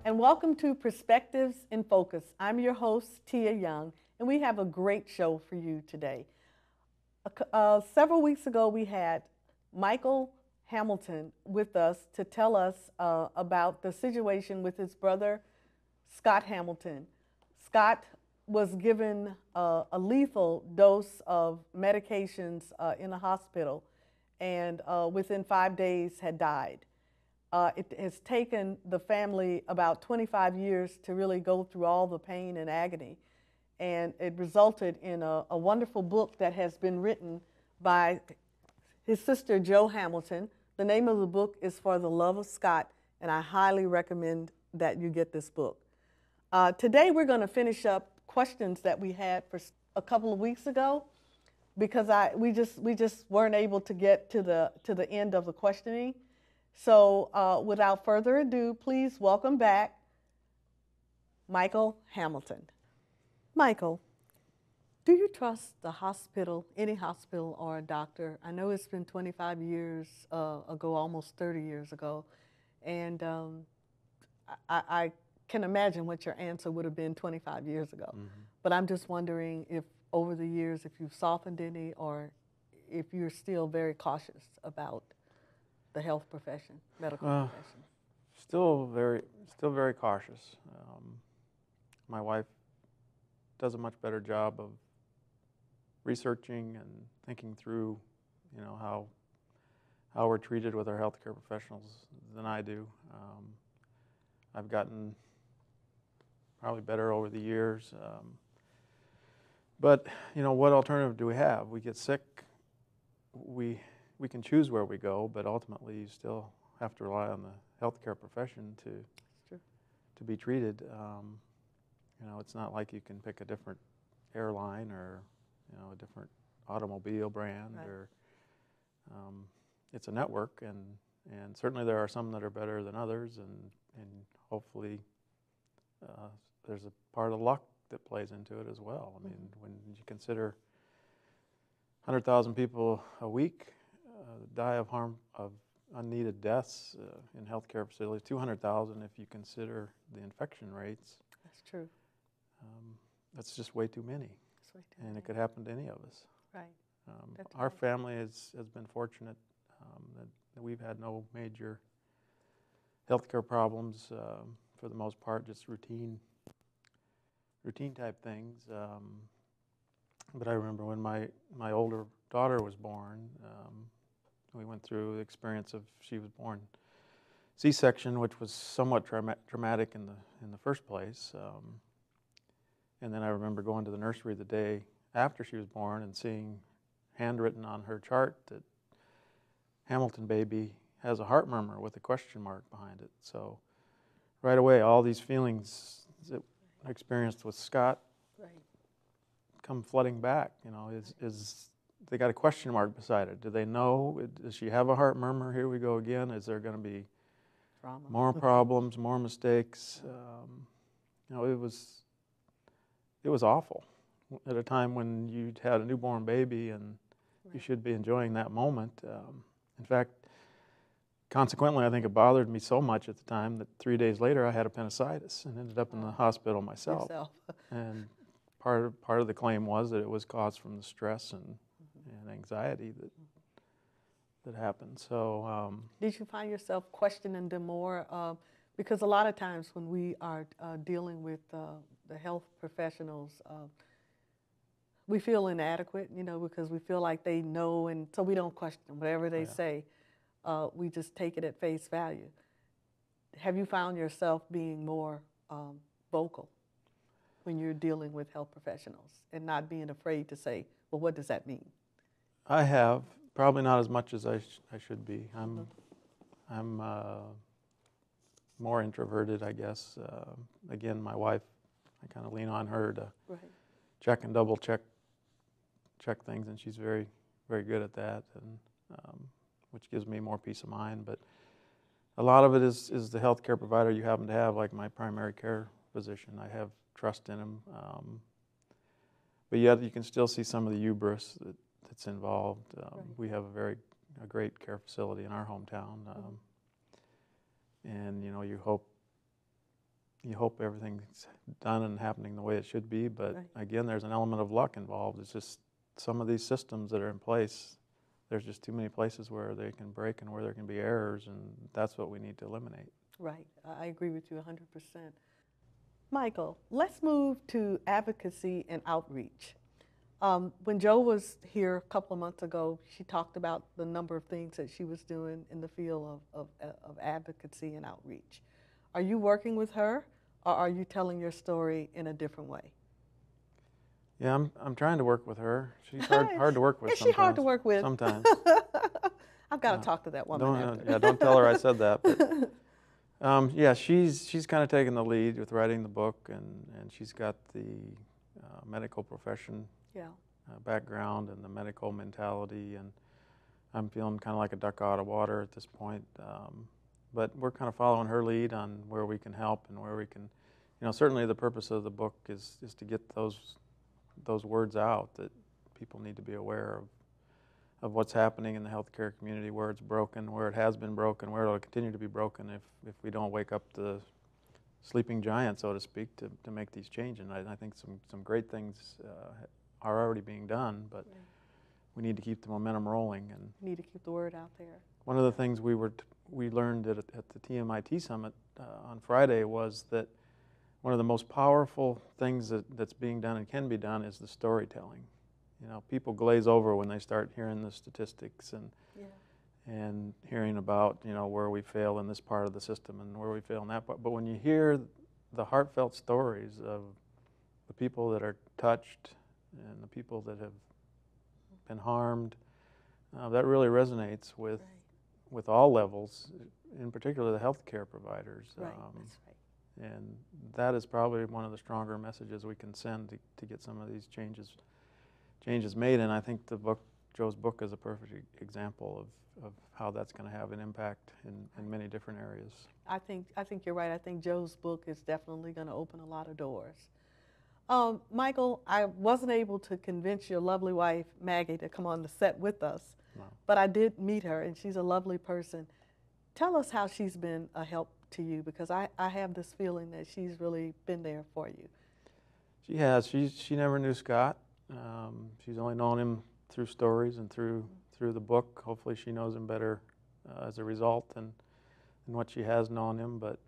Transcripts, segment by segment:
and welcome to Perspectives in Focus. I'm your host, Tia Young, and we have a great show for you today. Several weeks ago, we had Michael Hamilton with us to tell us about the situation with his brother, Scott Hamilton. Scott was given a lethal dose of medications in the hospital, and within 5 days had died. It has taken the family about 25 years to really go through all the pain and agony. And it resulted in a wonderful book that has been written by his sister, Jo Hamilton. The name of the book is For the Love of Scott, and I highly recommend that you get this book. Today we're going to finish up questions that we had for a couple of weeks ago because we just weren't able to get to the end of the questioning. So without further ado, please welcome back Michael Hamilton. Michael, do you trust the hospital, any hospital or a doctor? I know it's been 25 years ago, almost 30 years ago, and I can imagine what your answer would have been 25 years ago. Mm-hmm. But I'm just wondering if over the years, if you've softened any or if you're still very cautious about the health profession, medical profession. Still very cautious. My wife does a much better job of researching and thinking through, how we're treated with our healthcare professionals than I do. I've gotten probably better over the years. But what alternative do we have? We get sick. We can choose where we go, but ultimately you still have to rely on the healthcare profession to be treated. It's not like you can pick a different airline or a different automobile brand, right. Or it's a network, and certainly there are some that are better than others, and hopefully there's a part of luck that plays into it as well. I mean, when you consider 100,000 people a week die of unneeded deaths in healthcare facilities, 200,000 if you consider the infection rates. That's true. That's just way too many. And it could happen to any of us. Right. Our family has been fortunate that we've had no major healthcare problems for the most part, just routine type things. But I remember when my older daughter was born, we went through the experience of she was born C-section, which was somewhat traumatic in the first place. And then I remember going to the nursery the day after she was born and seeing handwritten on her chart that Hamilton baby has a heart murmur with a question mark behind it. So right away, all these feelings that I experienced with Scott come flooding back. Is they got a question mark beside it. Do they know? Does she have a heart murmur? Here we go again. Is there going to be trauma, more problems, more mistakes? It was awful at a time when you'd had a newborn baby and you should be enjoying that moment. In fact, consequently, I think it bothered me so much at the time that 3 days later I had appendicitis and ended up in the hospital myself. And part of the claim was that it was caused from the stress and anxiety that happened. So, did you find yourself questioning them more? Because a lot of times when we are dealing with the health professionals, we feel inadequate, because we feel like they know, and so we don't question them. Whatever they say, we just take it at face value. Have you found yourself being more vocal when you're dealing with health professionals and not being afraid to say, well, what does that mean? I have, probably not as much as I should be. I'm more introverted, I guess. Again, my wife, I kind of lean on her to check and double check things, and she's very, very good at that, and which gives me more peace of mind. But a lot of it is the healthcare provider you happen to have, like my primary care physician. I have trust in him, but yet you can still see some of the hubris that's involved. We have a great care facility in our hometown, and you hope you hope everything's done and happening the way it should be, but Right. again, there's an element of luck involved. It's just some of these systems that are in place, there's just too many places where they can break and where there can be errors, and that's what we need to eliminate. Right. I agree with you 100%. Michael, let's move to advocacy and outreach. When Joe was here a couple of months ago, she talked about the number of things that she was doing in the field of advocacy and outreach. Are you working with her, or are you telling your story in a different way? Yeah, I'm trying to work with her. She's hard to work with Is sometimes. she hard to work with? Sometimes. I've got to talk to that woman after. Yeah, don't tell her I said that. But yeah, she's kind of taken the lead with writing the book, and she's got the medical profession Yeah. background and the medical mentality, and I'm feeling kind of like a duck out of water at this point. But we're kind of following her lead on where we can help and where we can, certainly the purpose of the book is to get those words out, that people need to be aware of what's happening in the healthcare community, where it's broken, where it has been broken, where it'll continue to be broken if we don't wake up the sleeping giant, so to speak, to make these changes. And I think some great things are already being done, but Right. we need to keep the momentum rolling. And Need to keep the word out there. one of the things we learned at the TMIT Summit on Friday was that one of the most powerful things that's being done and can be done is the storytelling. People glaze over when they start hearing the statistics Yeah. and hearing about where we fail in this part of the system and where we fail in that part. But when you hear the heartfelt stories of the people that are touched and the people that have been harmed, that really resonates with Right. with all levels, in particular the healthcare providers. Right. That's right. And that is probably one of the stronger messages we can send to get some of these changes made. And I think Joe's book is a perfect example of how that's going to have an impact in many different areas. I think you're right. I think Joe's book is definitely going to open a lot of doors. Michael, I wasn't able to convince your lovely wife, Maggie, to come on the set with us, Wow. but I did meet her, and she's a lovely person. Tell us how she's been a help to you, because I have this feeling that she's really been there for you. She has. She never knew Scott. She's only known him through stories and through the book. Hopefully she knows him better as a result than what she has known him. But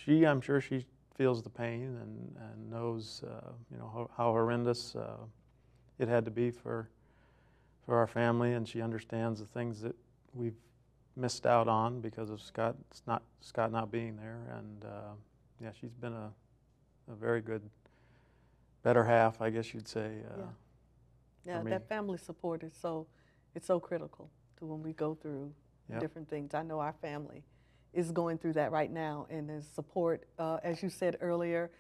I'm sure she feels the pain and knows how horrendous it had to be for our family, and she understands the things that we've missed out on because of Scott not being there. And yeah, she's been a very good better half, I guess you'd say. Yeah, me. that family support is it's so critical to when we go through Yep. different things. I know our family is going through that right now, and there's support, as you said earlier.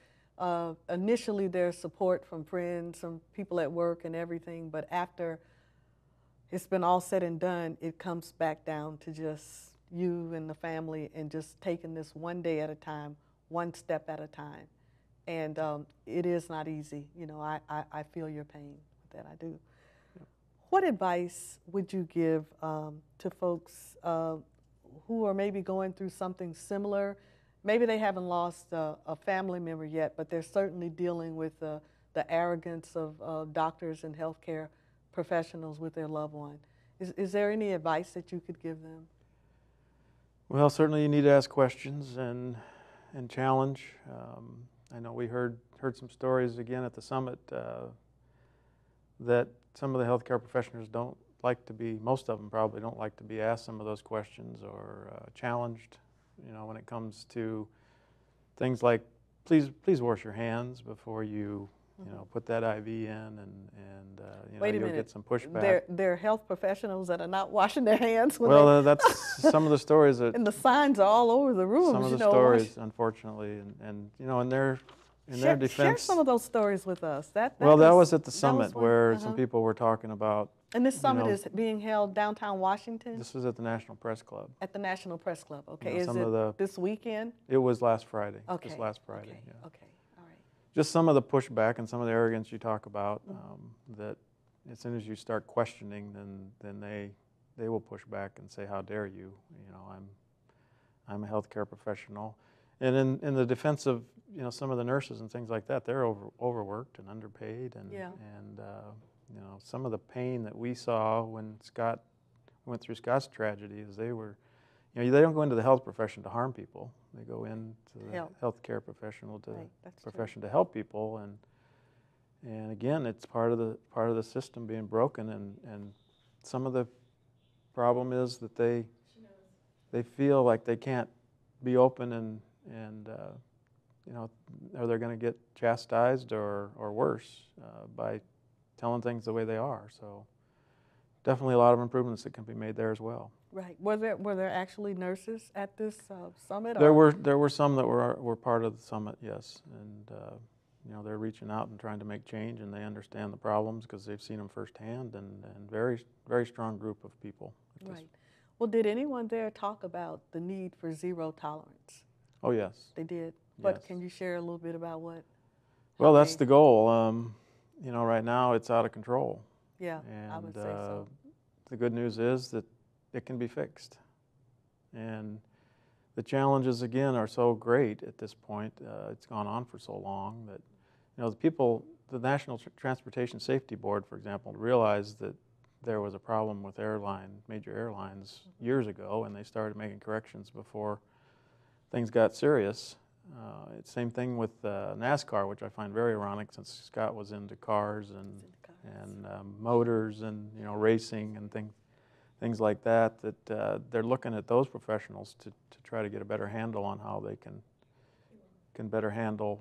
Initially, there's support from friends, from people at work and everything, but after it's been all said and done, it comes back down to just you and the family and just taking this one day at a time, one step at a time. And it is not easy. I feel your pain with that. I do. Yep. What advice would you give to folks who are maybe going through something similar? Maybe they haven't lost a family member yet, but they're certainly dealing with the arrogance of doctors and healthcare professionals with their loved one. Is there any advice that you could give them? Well, certainly you need to ask questions and challenge. I know we heard some stories again at the summit that some of the healthcare professionals don't like to be, most of them probably don't like to be asked some of those questions or challenged, when it comes to things like, please wash your hands before you, put that IV in, and Wait a you'll minute. get some pushback. There are health professionals that are not washing their hands. Well, that's some of the stories that. And the signs are all over the room. Some of the stories, unfortunately, and in their defense. Share some of those stories with us. That was at the summit one, where some people were talking about. And this summit is being held downtown Washington? This was at the National Press Club. At the National Press Club, okay. Is it this weekend? It was last Friday. Okay. This last Friday, okay. yeah. Okay, all right. Just some of the pushback and some of the arrogance you talk about, that as soon as you start questioning, then they will push back and say, how dare you? I'm a healthcare professional. And in the defense of some of the nurses and things like that, they're overworked and underpaid, and Yeah. and some of the pain that we saw when Scott went through Scott's tragedy is they don't go into the health profession to harm people. They go into the Help. healthcare professional Right, that's true. profession to help people, and again, it's part of the system being broken, and some of the problem is that they feel like they can't be open and or they're going to get chastised or worse by telling things the way they are. So definitely a lot of improvements that can be made there as well. Right. Were there actually nurses at this summit? There were some that were part of the summit, yes, and they're reaching out and trying to make change, and they understand the problems because they've seen them firsthand, and very, very strong group of people. Right. Well, did anyone there talk about the need for zero tolerance? Oh, yes. They did. But Yes. can you share a little bit about what? Well, that's the goal. Right now it's out of control. Yeah, And I would say so. the good news is that it can be fixed. And the challenges, again, are so great at this point. It's gone on for so long that, the National Transportation Safety Board, for example, realized that there was a problem with major airlines years ago, and they started making corrections before things got serious. It's same thing with NASCAR, which I find very ironic since Scott was into cars and motors and racing and things like that. That they're looking at those professionals to try to get a better handle on how they can better handle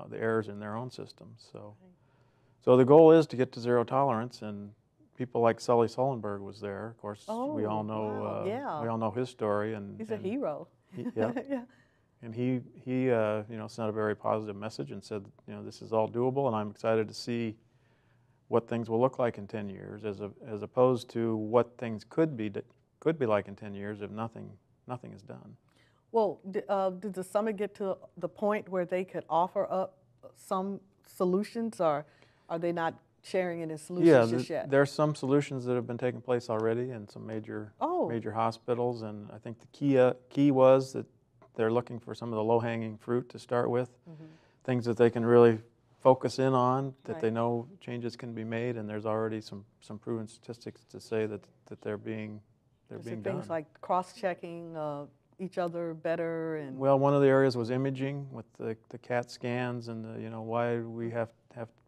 the errors in their own systems. So the goal is to get to zero tolerance, and people like Sully Sullenberg was there. Of course, we all know wow, yeah. we all know his story, and He's a hero. Yeah. Yeah. And he sent a very positive message and said, this is all doable, and I'm excited to see what things will look like in 10 years, as opposed to what things could be like in 10 years if nothing is done. Well, did the summit get to the point where they could offer up some solutions, or are they not sharing any solutions just yet? There's some solutions that have been taking place already in some major hospitals, and I think the key was that they're looking for some of the low-hanging fruit to start with, things that they can really focus in on, that they know changes can be made, and there's already some proven statistics to say that they're being done. Things like cross-checking each other better, and well, one of the areas was imaging with the CAT scans, and why we have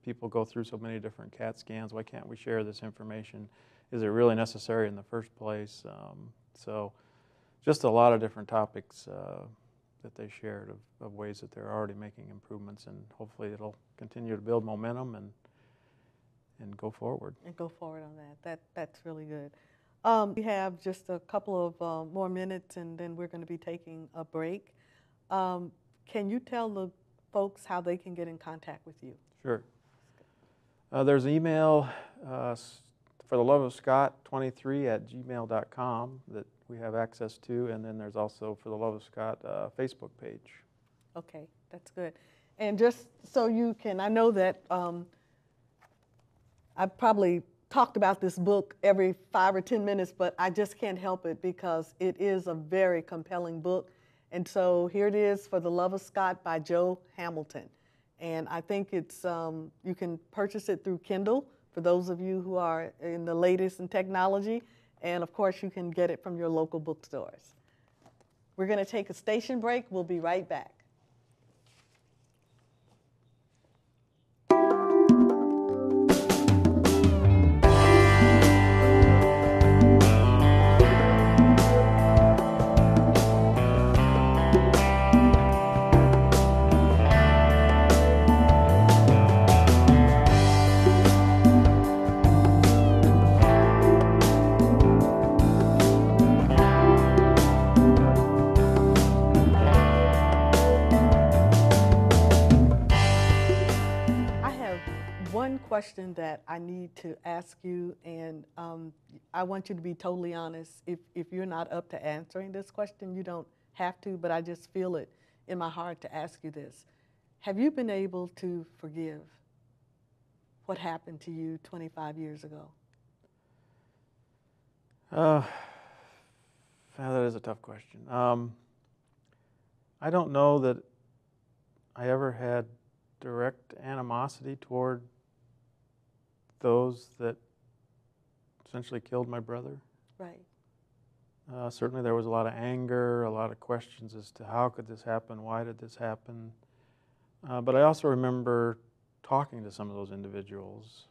people go through so many different CAT scans. Why can't we share this information? Is it really necessary in the first place? So just a lot of different topics that they shared of ways that they're already making improvements, and hopefully it'll continue to build momentum and go forward. And go forward on that. That's really good. We have just a couple of more minutes, and then we're going to be taking a break. Can you tell the folks how they can get in contact with you? Sure. There's an email for the love of Scott 23@gmail.com that we have access to, and then there's also for the love of Scott Facebook page. Okay, that's good. And just so you can, I know that I've probably talked about this book every 5 or 10 minutes, but I just can't help it because it is a very compelling book. And so here it is, For the Love of Scott by Joe Hamilton. And I think it's you can purchase it through Kindle for those of you who are in the latest in technology. And of course, you can get it from your local bookstores. We're going to take a station break. We'll be right back. Question that I need to ask you, and I want you to be totally honest. If you're not up to answering this question, you don't have to, but I just feel it in my heart to ask you this. Have you been able to forgive what happened to you 25 years ago? That is a tough question. I I don't know that I ever had direct animosity toward those that essentially killed my brother. Right. Certainly there was a lot of anger, a lot of questions as to how could this happen, why did this happen. But I also remember talking to some of those individuals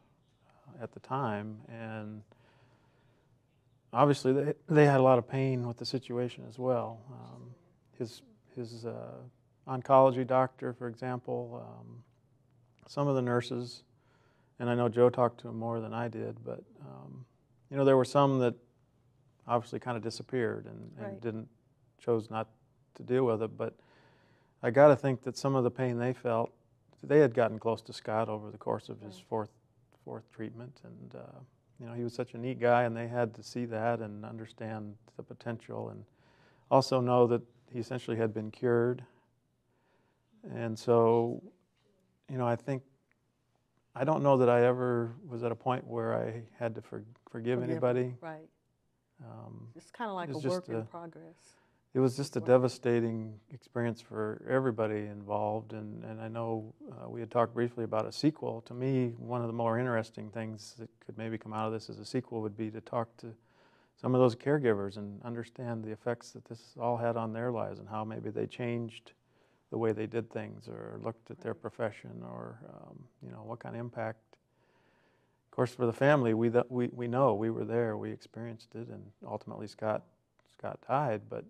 at the time, and obviously they had a lot of pain with the situation as well. His oncology doctor, for example, some of the nurses, and I know Joe talked to him more than I did, but you know, there were some that obviously kind of disappeared and Right. chose not to deal with it. But I got to think that some of the pain they felt, they had gotten close to Scott over the course of his fourth treatment, and you know, he was such a neat guy, and they had to see that and understand the potential, and also know that he essentially had been cured. And so, you know, I don't know that I ever was at a point where I had to forgive anybody. Right. Um, It's kind of like it a was just work in progress. It was just a devastating experience for everybody involved, and I know we had talked briefly about a sequel. To me, one of the more interesting things that could maybe come out of this as a sequel would be to talk to some of those caregivers and understand the effects that this all had on their lives and how maybe they changed the way they did things or looked at their profession, or you know, what kind of impact. Of course, for the family, we know, we were there, we experienced it, and ultimately Scott died. But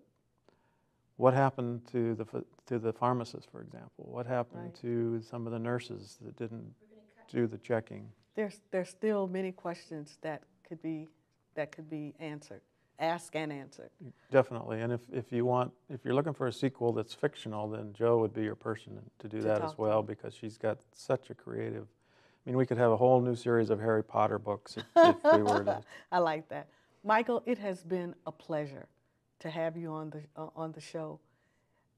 what happened to the pharmacist, for example? What happened to some of the nurses that didn't do the checking? There's still many questions that could be answered, asked and answered. Definitely. And if you're looking for a sequel that's fictional, then Jo would be your person to do that as well, because she's got such a creative. I mean, we could have a whole new series of Harry Potter books if we were to. I like that, Michael. It has been a pleasure to have you on the show.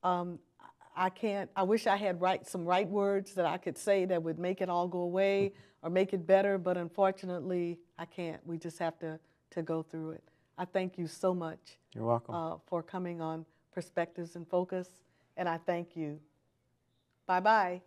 I wish I had some right words that I could say that would make it all go away or make it better, but unfortunately I can't. We just have to go through it. I thank you so much. You're welcome. For coming on Perspectives in Focus, and I thank you. Bye-bye.